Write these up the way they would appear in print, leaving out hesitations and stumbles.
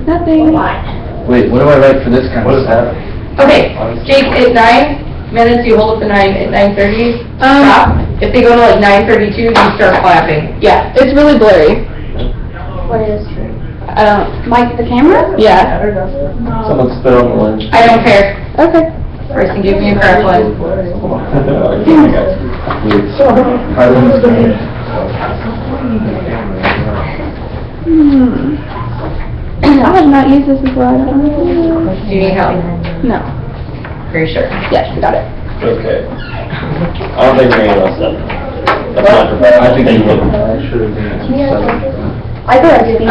Nothing. Wait, what do I write for this kind of stuff? Okay, Jake, at 9 minutes, you hold up the 9 at 9:30. Stop. If they go to like 9:32, you start clapping. Yeah. It's really blurry. What is? Mike, the camera? Yeah. Someone spit on the lens. I don't care. Okay. Person give me a correct one. I have not used this before. I don't know. Do you need help? No. Pretty sure. Yes, got it. Okay. I don't think we're gonna mess up. That's not professional. I think you would. I go at speed.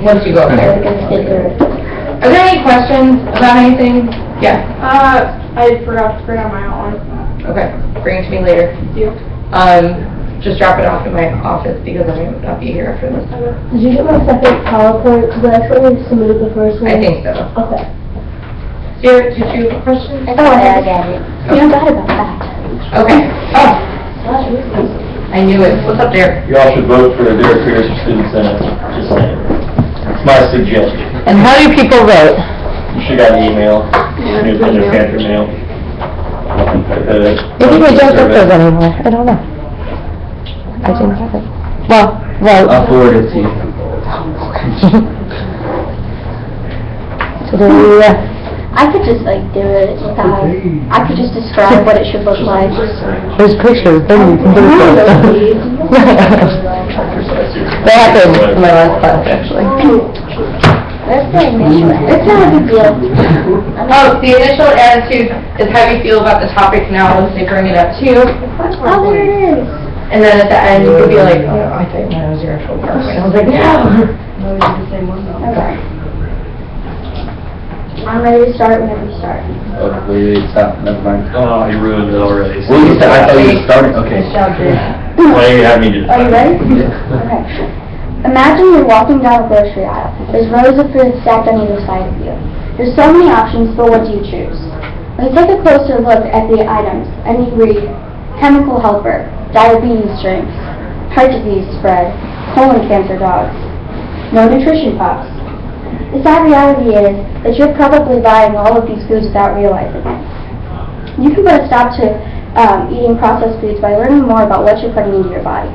Once you go up there. Are there any questions about anything? Yeah. I forgot to print out my outline. Okay. Bring it to me later. Deal. Just drop it off in my office because I might not be here after this. Did you get my second PowerPoint? Because I actually submitted the first one. I think so. Okay. Did you have a question? Oh, I got it. You don't got about that. Okay. Oh, I knew it. What's up there? You all should vote for Derek Pierce for student senate, just saying. It's my suggestion. And how do people vote? You should have got an email, new Panther Panther mail. Maybe they don't get those anymore. I don't know. I didn't have it. Well, I'll forward it to you. I could just like do it without, I could just describe what it should look like. there's pictures, then you can do it. That happened in my last class, actually. That's the initial, it's not a big deal. Oh, the initial attitude is how you feel about the topic now once they bring it up to you. Oh, there it is. And then at the end, you could be like, oh, I think mine was your actual PowerPoint. I was like, no. Okay. I'm ready to start whenever you start. Oh, wait, stop, never mind. Oh, you ruined it already. Well, you said, I thought you were starting, okay. Why do you have me do Are you ready? Yeah. Okay. Imagine you're walking down a grocery aisle. There's rows of food stacked on either side of you. There's so many options, but what do you choose? When you take a closer look at the items, and you read, chemical helper, diabetes drinks, heart disease spread, colon cancer dogs, no nutrition puffs. The sad reality is that you're probably buying all of these foods without realizing it. You can put a stop to eating processed foods by learning more about what you're putting into your body.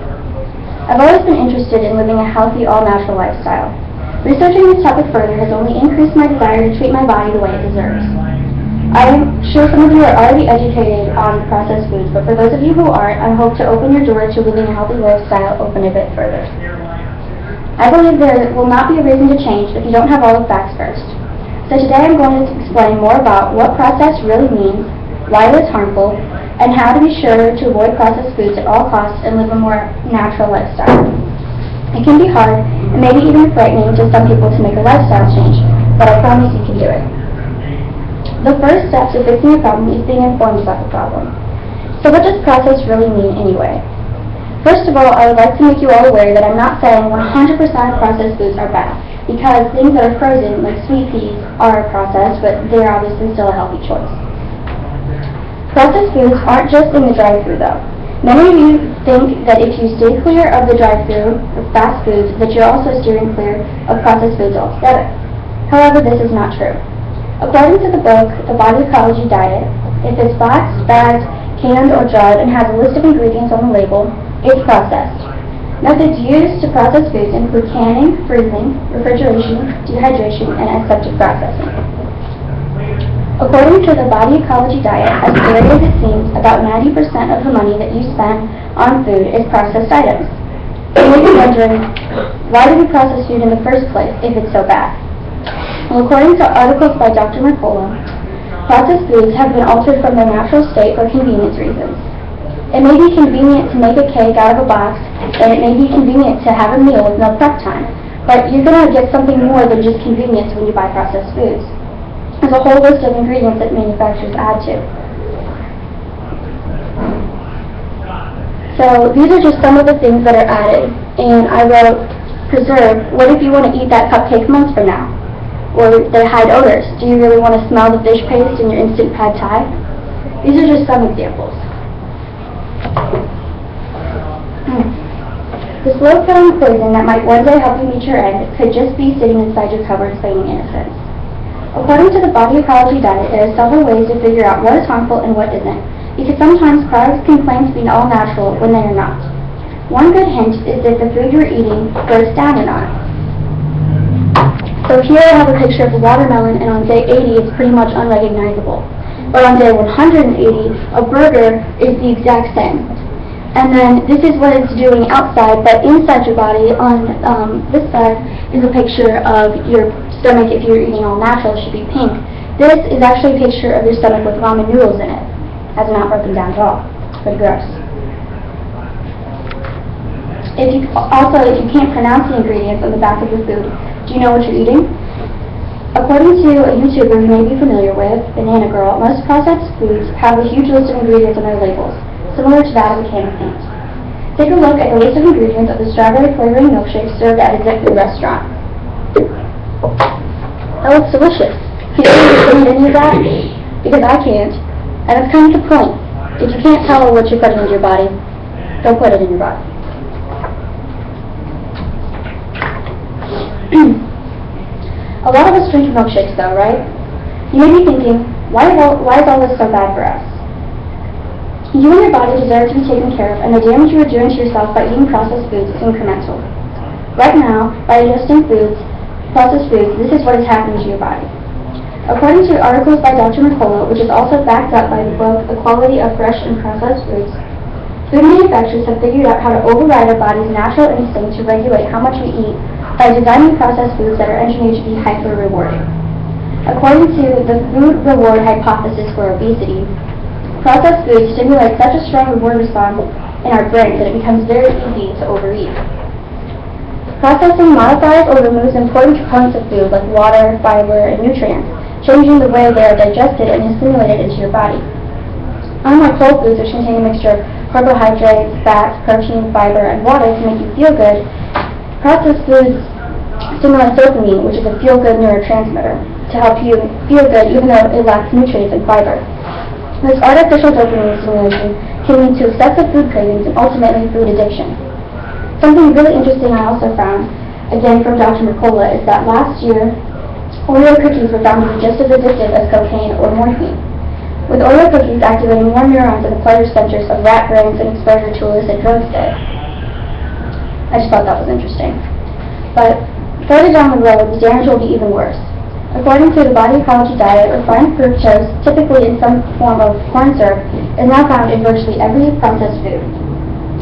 I've always been interested in living a healthy, all-natural lifestyle. Researching this topic further has only increased my desire to treat my body the way it deserves. I'm sure some of you are already educated on processed foods, but for those of you who aren't, I hope to open your door to living a healthy lifestyle open a bit further. I believe there will not be a reason to change if you don't have all the facts first. So today I'm going to explain more about what processed really means, why it is harmful, and how to be sure to avoid processed foods at all costs and live a more natural lifestyle. It can be hard, and maybe even frightening to some people to make a lifestyle change, but I promise you can do it. The first step to fixing a problem is being informed about the problem. So what does processed really mean anyway? First of all, I would like to make you all aware that I'm not saying 100% of processed foods are bad, because things that are frozen, like sweet peas, are processed, but they're obviously still a healthy choice. Processed foods aren't just in the drive-thru though. Many of you think that if you stay clear of the drive-thru or fast foods, that you're also steering clear of processed foods altogether. However, this is not true. According to the book, The Body Ecology Diet, if it's boxed, bagged, canned, or dried and has a list of ingredients on the label, it's processed. Methods used to process foods include canning, freezing, refrigeration, dehydration, and aseptic processing. According to the Body Ecology Diet, as scary as it seems, about 90% of the money that you spend on food is processed items. You may be wondering, why do we process food in the first place if it's so bad? Well, according to articles by Dr. Mercola, processed foods have been altered from their natural state for convenience reasons. It may be convenient to make a cake out of a box, and it may be convenient to have a meal with no prep time, but you're going to get something more than just convenience when you buy processed foods. There's a whole list of ingredients that manufacturers add to. So these are just some of the things that are added, and I wrote, preserve, what if you want to eat that cupcake months from now? Or they hide odors. Do you really want to smell the fish paste in your instant pad thai? These are just some examples. The slow-killing poison that might one day help you meet your end could just be sitting inside your cupboard claiming innocence. According to the Body Ecology Diet, there are several ways to figure out what is harmful and what isn't, because sometimes products can claim to be all natural when they are not. One good hint is if the food you're eating breaks down or not. So here I have a picture of a watermelon, and on day 80 it's pretty much unrecognizable. But on day 180, a burger is the exact same. And then this is what it's doing outside, but inside your body, on this side, is a picture of your stomach. If you're eating all natural, it should be pink. This is actually a picture of your stomach with ramen noodles in it. Has not broken down at all. It's pretty gross. If you can't pronounce the ingredients on the back of your food, do you know what you're eating? According to a YouTuber you may be familiar with, Banana Girl, most processed foods have a huge list of ingredients on their labels, similar to that of a can of paint. Take a look at the list of ingredients of the strawberry flavoring milkshake served at a Zip Food restaurant. That looks delicious. Can you eat any of that? Because I can't. And that's kind of the point. If you can't tell what you're putting in your body, don't put it in your body. A lot of us drink milkshakes though, right? You may be thinking, why is all this so bad for us? You and your body deserve to be taken care of, and the damage you are doing to yourself by eating processed foods is incremental. Right now, by ingesting processed foods, this is what is happening to your body. According to articles by Dr. Mercola, which is also backed up by the book The Quality of Fresh and Processed Foods, food manufacturers have figured out how to override our body's natural instinct to regulate how much we eat by designing processed foods that are engineered to be hyper-rewarding. According to the food reward hypothesis for obesity, processed foods stimulate such a strong reward response in our brains that it becomes very easy to overeat. Processing modifies or removes important components of food like water, fiber, and nutrients, changing the way they are digested and assimilated into your body. Unlike whole foods, which contain a mixture of carbohydrates, fats, protein, fiber, and water to make you feel good, processed foods stimulate dopamine, which is a feel-good neurotransmitter, to help you feel good even though it lacks nutrients and fiber. This artificial dopamine stimulation can lead to excessive food cravings and ultimately food addiction. Something really interesting I also found, again from Dr. Mercola, is that last year, Oreo cookies were found to be just as addictive as cocaine or morphine, with Oreo cookies activating more neurons in the pleasure centers of rat brains and exposure to illicit drugs did. I just thought that was interesting. But further down the road, the damage will be even worse. According to the Body Ecology Diet, refined fructose, typically in some form of corn syrup, is now found in virtually every processed food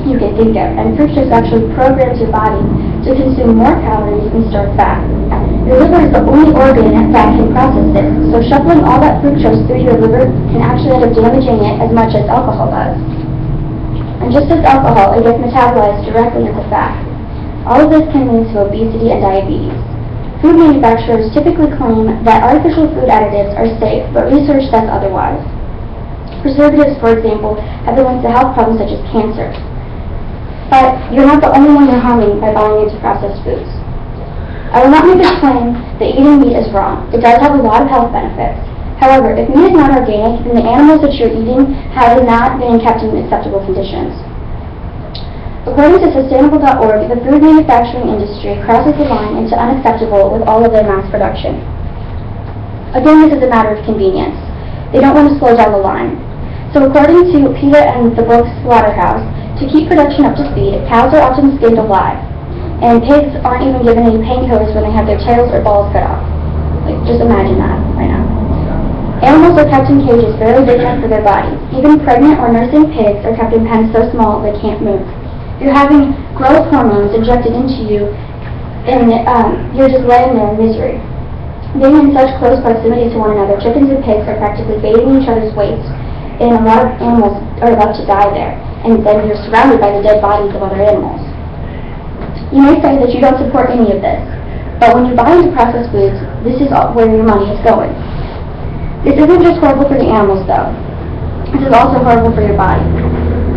you can think of, and fructose actually programs your body to consume more calories and store fat. Your liver is the only organ that can process this, so shuffling all that fructose through your liver can actually end up damaging it as much as alcohol does. And just as alcohol, it gets metabolized directly into fat. All of this can lead to obesity and diabetes. Food manufacturers typically claim that artificial food additives are safe, but research says otherwise. Preservatives, for example, have been linked to health problems such as cancer. But you're not the only one you're harming by buying into processed foods. I will not make this claim that eating meat is wrong. It does have a lot of health benefits. However, if meat is not organic, then the animals that you're eating have not been kept in acceptable conditions. According to Sustainable.org, the food manufacturing industry crosses the line into unacceptable with all of their mass production. Again, this is a matter of convenience. They don't want to slow down the line. So according to PETA and the book Slaughterhouse, to keep production up to speed, cows are often skinned alive, and pigs aren't even given any painkillers when they have their tails or balls cut off. Like, just imagine that right now. Animals are kept in cages very big enough for their bodies. Even pregnant or nursing pigs are kept in pens so small they can't move. You're having growth hormones injected into you, and you're just laying there in misery. Being in such close proximity to one another, chickens and pigs are practically bathing each other's waste, and a lot of animals are about to die there, and then you're surrounded by the dead bodies of other animals. You may say that you don't support any of this, but when you buy into processed foods, this is where your money is going. This isn't just horrible for the animals, though. This is also horrible for your body.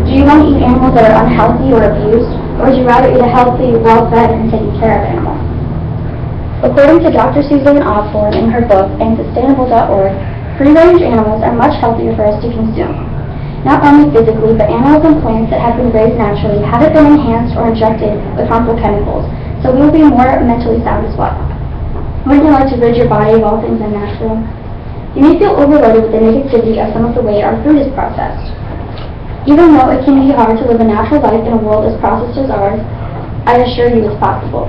Do you want to eat animals that are unhealthy or abused, or would you rather eat a healthy, well-fed, and taken care of animal? According to Dr. Suzanne Osborne in her book and Sustainable.org, free-range animals are much healthier for us to consume. Not only physically, but animals and plants that have been raised naturally haven't been enhanced or injected with harmful chemicals, so we will be more mentally sound as well. Wouldn't you like to rid your body of all things unnatural? You may feel overloaded with the negativity of some of the way our food is processed. Even though it can be hard to live a natural life in a world as processed as ours, I assure you it's possible.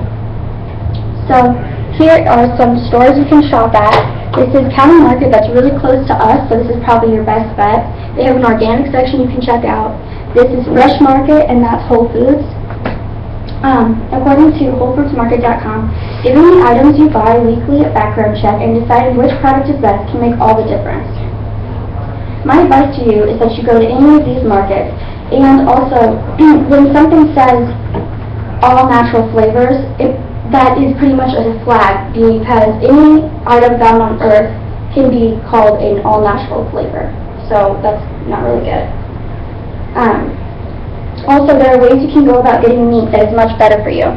So, here are some stores you can shop at. This is County Market that's really close to us, so this is probably your best bet. They have an organic section you can check out. This is Fresh Market, and that's Whole Foods. According to WholeFoodsMarket.com, giving the items you buy weekly a background check and deciding which product is best can make all the difference. My advice to you is that you go to any of these markets, and also, when something says all natural flavors, that is pretty much a flag, because any item found on Earth can be called an all-natural flavor. So that's not really good. Also, there are ways you can go about getting meat that is much better for you.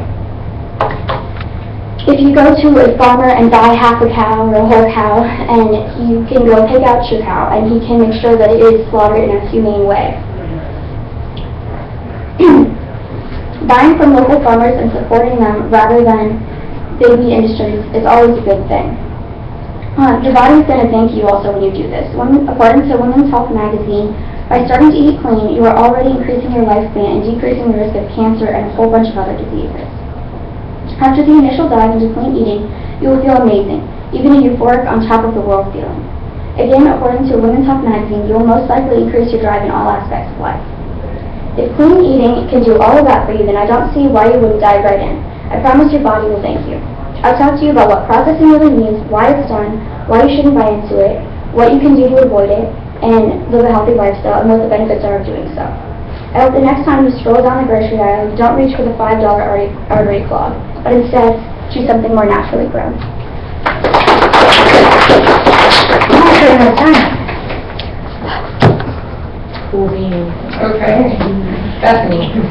If you go to a farmer and buy half a cow or a whole cow, and you can go pick out your cow, and he can make sure that it is slaughtered in a humane way. Buying from local farmers and supporting them rather than big meat industries is always a good thing. Your body is going to thank you also when you do this. According to Women's Health magazine, by starting to eat clean, you are already increasing your lifespan and decreasing the risk of cancer and a whole bunch of other diseases. After the initial dive into clean eating, you will feel amazing, even a euphoric on top of the world feeling. Again, according to Women's Health magazine, you will most likely increase your drive in all aspects of life. If clean eating can do all of that for you, then I don't see why you wouldn't dive right in. I promise your body will thank you. I'll talk to you about what processing really means, why it's done, why you shouldn't buy into it, what you can do to avoid it, and live a healthy lifestyle, and what the benefits are of doing so. I hope the next time you stroll down the grocery aisle, you don't reach for the $5 artery clog, but instead choose something more naturally grown. Okay. Bethany.